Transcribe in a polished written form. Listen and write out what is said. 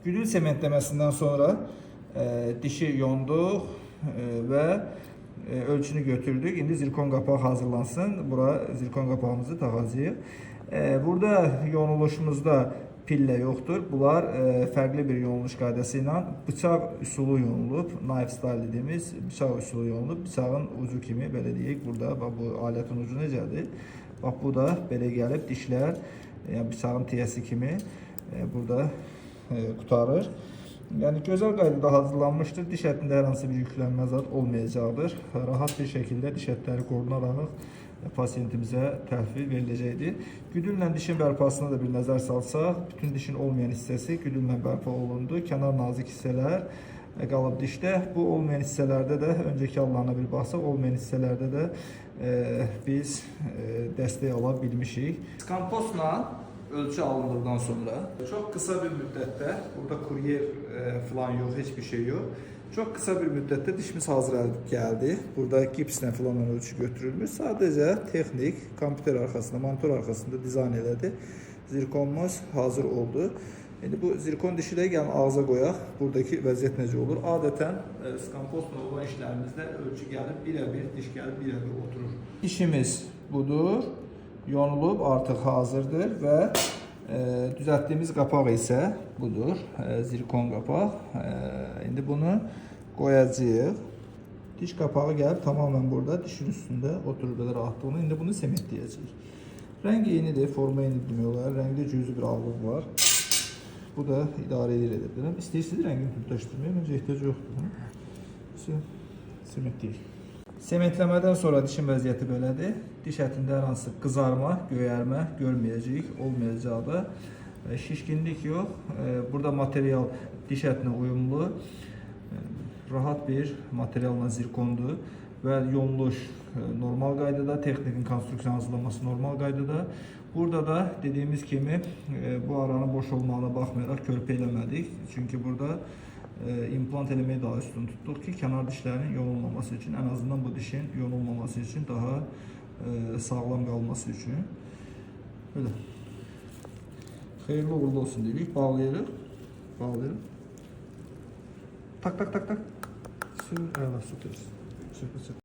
Güdül sementlemesinden sonra dişi yonduq ve ölçünü götürdük. İndi zirkon qapağı hazırlansın. Bura zirkon qapağımızı taxacağıq. Burada yonuluşumuzda pillə yoxdur. Bunlar fərqli bir yonuluş qaydası ilə bıçaq üsulu yonulub. Knife style dediğimiz bıçaq üsulu yonulub. Bıçağın ucu kimi belə deyək. Burada bax, bu alətin ucu necədir? Bax, bu da belə gəlib dişlər, yəni bıçağın tiyəsi kimi burada qutarır. Yəni gözəl qaydada hazırlanmışdır. Diş ətində hər hansı bir yüklənmə zad olmayacaqdır. Rahat bir şəkildə diş ətləri qorunaraq pasiyentimizə təhvil veriləcəkdir. Güdüllə dişin bərpasına da bir nəzər salsaq, bütün dişin olmayan hissəsi güdüllə bərpa olundu. Kənar nazik hissələr qalıb dişdə. Bu olmayan hissələrdə də öncəki hallarına bir baxsaq, olmayan hissələrdə də biz dəstək ala bilmişik. Skampozla ölçü alındıktan sonra çok kısa bir müddette, burada kuryer falan yok, hiçbir şey yok. Çok kısa bir müddette dişimiz hazır geldi. Burada gipsle falan ölçü götürülmüş. Sadece teknik, kompüter arkasında, monitör arkasında dizayn elədi. Zirkonumuz hazır oldu. Şimdi bu zirkon dişi de gəlin ağza qoyaq. Buradaki vəziyyət necə olur? Adətən skampozla olan işlərimizdə ölçü gəlib birə-bir, diş gəlib birə-bir oturur. Dişimiz budur. Yonulub artıq hazırdır və düzəltdiyimiz qapaq isə budur. Zirkon qapaq. İndi bunu qoyacağıq. Diş qapağı gəlib tamamən burada dişin üstündə oturur belə rahatlığına. İndi bunu sementləyəcəyik. Rəng eynidir, forma eynidir demək olar. Rəngdə cüzi bir ağlıq var. Bu da idarə edir edir. İstəyirsiniz rəngini tütləşdirməyə, məncə ehtiyac yoxdur. Sementləyik. Sementləmədən sonra dişin vəziyyəti belədir. Diş ətində hər hansı qızarma, göyərmə görməyəcəyik, olmayacaq da. Şişkinlik yox. Burada material diş ətinə uyumlu. Rahat bir materialla zirkondur və yonuluş normal qaydada, texnikin konstruksiyon hazırlanması normal qaydada. Burada da dediğimiz kimi bu aranın boş olmağına baxmayaraq körpə eləmədik. Çünki burada implant eləməyi daha üstün tutduq ki, kənar dişlərin yonulmaması üçün, ən azından bu dişin yonulmaması üçün, daha sağlam qalması üçün. Böyle. Xeyirli uğurlu olsun deyirik. Bağlayırıq. Bağlayırıq. Tak tak tak tak. Sür, əla, sütürüz. Sütür.